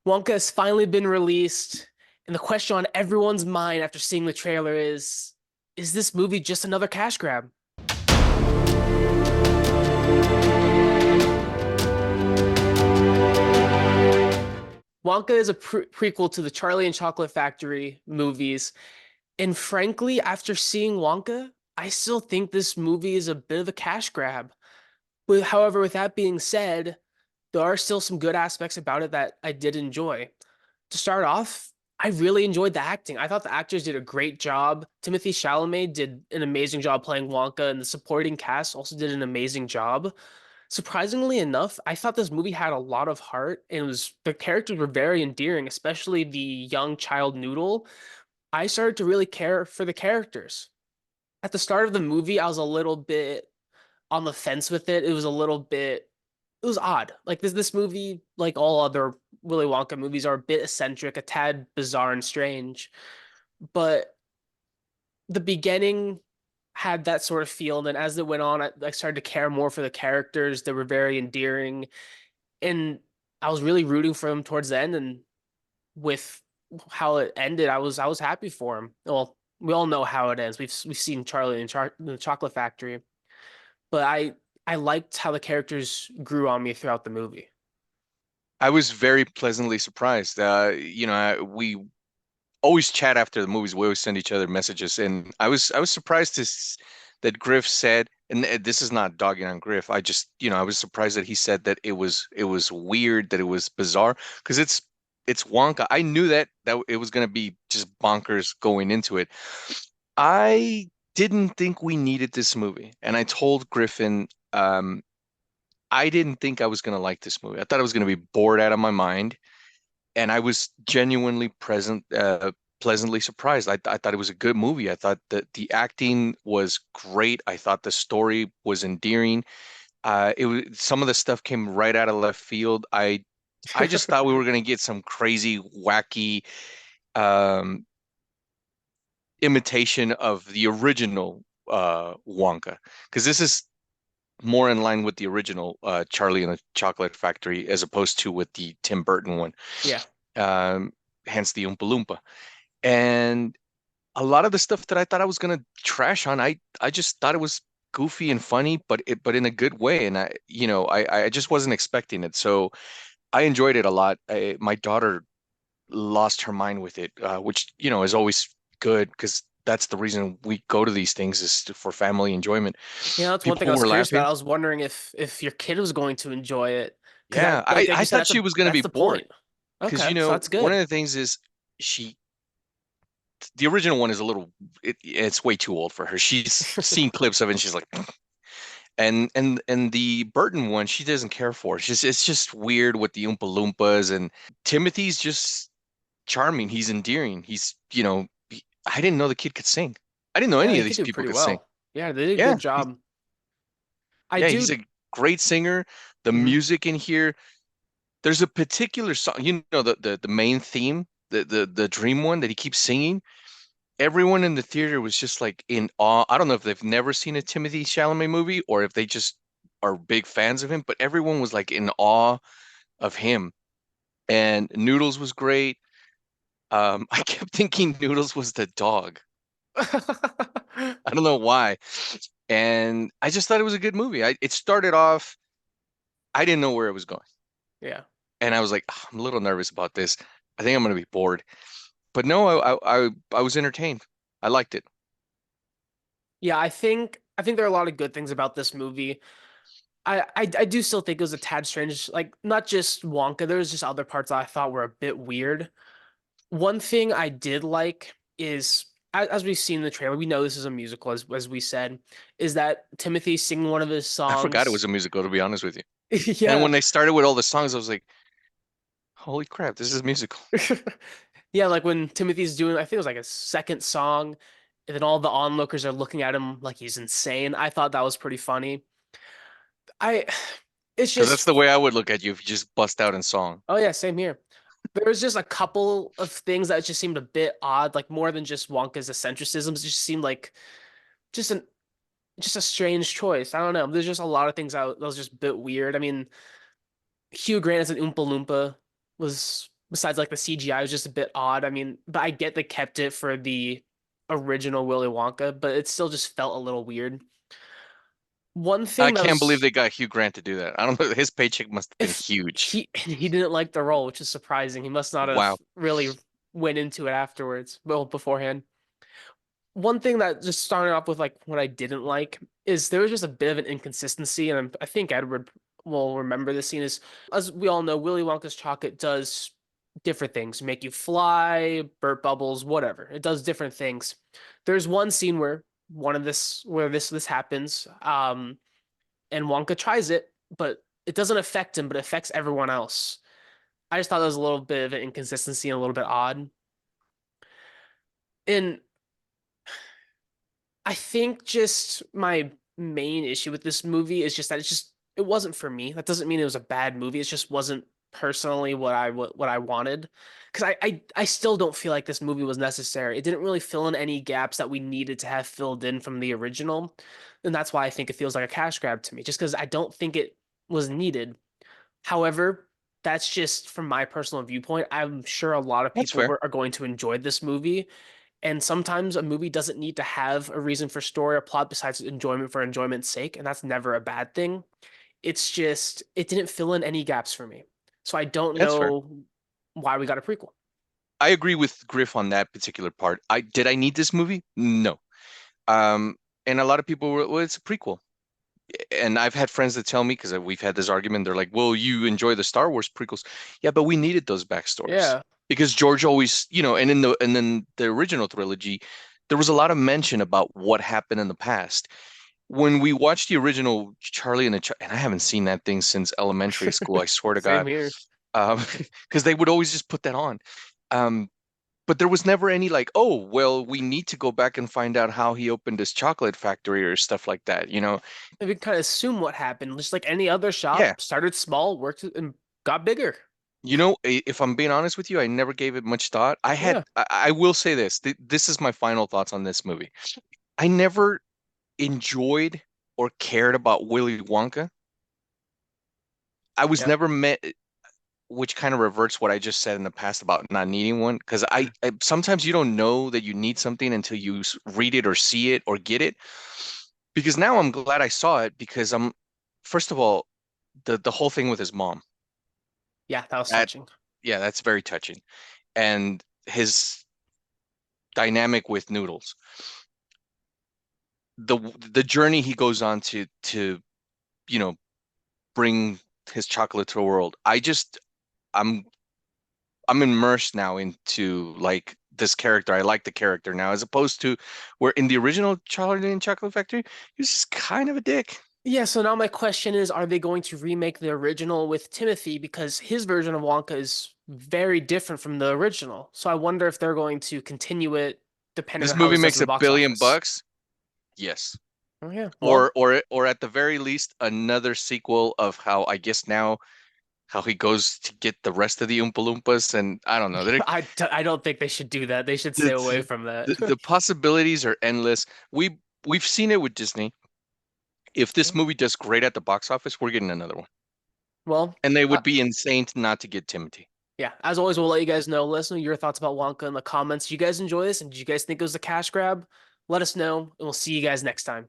Wonka has finally been released, and the question on everyone's mind after seeing the trailer is this movie just another cash grab? Wonka is a prequel to the Charlie and Chocolate Factory movies, and frankly, after seeing Wonka, I still think this movie is a bit of a cash grab. However, with that being said, there are still some good aspects about it that I did enjoy. To start off, I really enjoyed the acting. I thought the actors did a great job. Timothy Chalamet did an amazing job playing Wonka, and the supporting cast also did an amazing job. Surprisingly enough, I thought this movie had a lot of heart, and the characters were very endearing, especially the young child Noodle. I started to really care for the characters. At the start of the movie, I was a little bit on the fence with it. It was odd. Like this movie, like all other Willy Wonka movies, are a bit eccentric, a tad bizarre and strange. But the beginning had that sort of feel, and then as it went on, I started to care more for the characters. They were very endearing, and I was really rooting for them towards the end. And with how it ended, I was happy for him. Well, we all know how it ends. We've seen Charlie and the Chocolate Factory, but I liked how the characters grew on me throughout the movie. I was very pleasantly surprised. We always chat after the movies. We always send each other messages, and I was surprised that Griff said, and this is not dogging on Griff. I was surprised that he said that it was weird, that it was bizarre, because it's Wonka. I knew that it was going to be just bonkers going into it. I didn't think we needed this movie, and I told Griffin, I didn't think I was going to like this movie. I thought I was going to be bored out of my mind, and I was genuinely pleasantly surprised. I thought it was a good movie. I thought that the acting was great. I thought the story was endearing. It was some of the stuff came right out of left field. I just thought we were going to get some crazy, wacky um, imitation of the original Wonka, because this is more in line with the original Charlie and the Chocolate Factory as opposed to with the Tim Burton one. Yeah. Um, Hence the Oompa Loompa. And a lot of the stuff that I thought I was gonna trash on, I just thought it was goofy and funny, but in a good way. And I just wasn't expecting it. So I enjoyed it a lot. My daughter lost her mind with it, which is always good because that's the reason we go to these things is for family enjoyment. That's one thing I People was were curious about. laughing. I was wondering if your kid was going to enjoy it, because Yeah, like I you said, thought she was gonna that's be the bored point. because Okay, so that's one of good. the things is she the original one is a little it's way too old for her. She's seen clips of it and she's like and the Burton one she doesn't care for. It's just weird with the Oompa Loompas, and Timothy's just charming. He's endearing. I didn't know the kid could sing. I didn't know Yeah, any he of could these do people pretty could sing. well. Yeah, they did a Yeah, good job. I yeah, he's do. a great singer. The Mhm. music in here, there's a particular song, the main theme, the dream one that he keeps singing. Everyone in the theater was just like in awe. I don't know if they've never seen a Timothy Chalamet movie or if they just are big fans of him, but everyone was like in awe of him. And Noodles was great. I kept thinking Noodles was the dog. I don't know why. And I just thought it was a good movie. It started off, I didn't know where it was going. Yeah. And I was like, "Ah, I'm a little nervous about this. I think I'm going to be bored." But no, I was entertained. I liked it. Yeah, I think there are a lot of good things about this movie. I do still think it was a tad strange, like not just Wonka, there's just other parts I thought were a bit weird. One thing I did like is, as we've seen in the trailer, we know this is a musical, as we said, is that Timothy singing one of his I forgot it songs. was a musical, to be honest with you. And Yeah. when they started with all the songs, I was like, holy crap, this is a musical. Yeah, like when Timothy's doing, I think it was like a second song, and then all the onlookers are looking at him like he's insane. I thought that was pretty funny. I, it's Because that's just, the way I would look at you if you just bust out in song. oh yeah, same here. There was just a couple of things that just seemed a bit odd, like more than just Wonka's eccentricisms. It just seemed like just an just a strange choice. I don't know. There's just a lot of things that was just a bit weird. I mean, Hugh Grant as an Oompa Loompa was. Besides, like the CGI was just a bit odd. I mean, but I get they kept it for the original Willy Wonka, but it still just felt a little weird. One I thing that can't believe was they got Hugh Grant to do that. I don't know. His paycheck must have been if huge. he didn't like the role, which is surprising. He must not have Wow. really went into it afterwards, well, beforehand. One thing that just started off with like what I didn't like is there was just a bit of an inconsistency, and I think Edward will remember this scene is, as we all know, Willy Wonka's chocolate does different things, make you fly, burp bubbles, whatever. It does different things. There's one scene where this happens, and Wonka tries it, but it doesn't affect him, but it affects everyone else. I just thought that was a little bit of an inconsistency and a little bit odd. And I think just my main issue with this movie is just that it wasn't for me. That doesn't mean it was a bad movie. It just wasn't personally what I wanted. Because I still don't feel like this movie was necessary. It didn't really fill in any gaps that we needed to have filled in from the original. And that's why I think it feels like a cash grab to me, just because I don't think it was needed. However, that's just from my personal viewpoint. I'm sure a lot of That's people fair. are going to enjoy this movie, and sometimes a movie doesn't need to have a reason for story or plot besides enjoyment for enjoyment's sake, and that's never a bad thing. It's just it didn't fill in any gaps for me. So I don't That's fair. know why we got a prequel. I agree with Griff on that particular part. I need this movie? No. Um, and a lot of people were, well, it's a prequel. And I've had friends that tell me, because we've had this argument, they're like, well, you enjoy the Star Wars prequels. Yeah, but we needed those backstories. Yeah. Because George always, and then the original trilogy, there was a lot of mention about what happened in the past. When we watched the original Charlie and and I haven't seen that thing since elementary school, I swear to Same God. here. Because they would always just put that on. Um, but there was never any like, oh, well, we need to go back and find out how he opened his chocolate factory or stuff like that. We can kind of assume what happened, just like any other Yeah. shop, started small, worked and got bigger. If I'm being honest with you, I never gave it much thought. Yeah. I will say this. This is my final thoughts on this movie. I never enjoyed or cared about Willy Wonka. I was Yep. never met, which kind of reverts what I just said in the past about not needing one. Because I sometimes you don't know that you need something until you read it or see it or get it. Because now I'm glad I saw it because first of all, the whole thing with his mom. Yeah, that was That touching. yeah, that's very touching. And his dynamic with Noodles. The journey he goes on to you know bring his chocolate to the world. I'm I'm immersed now into like this character. I like the character now as opposed to where in the original Charlie and Chocolate Factory, he was just kind of a dick. Yeah, so now my question is, are they going to remake the original with Timothy? Because his version of Wonka is very different from the original. So I wonder if they're going to continue it depending This on how movie this does makes in the a box billion office. bucks. Yes. Oh yeah. Or Well, or at the very least another sequel of how I guess now how he goes to get the rest of the Oompa Loompas and I don't know. I don't think they should do that. They should stay away The, from that. the possibilities are endless. We've seen it with Disney. If this movie does great at the box office, we're getting another one. Well, And they uh, would be insane not to get Timothy. yeah, as always, we'll let you guys know. Let us know your thoughts about Wonka in the comments. Did you guys enjoy this? And did you guys think it was a cash grab? Let us know, and we'll see you guys next time.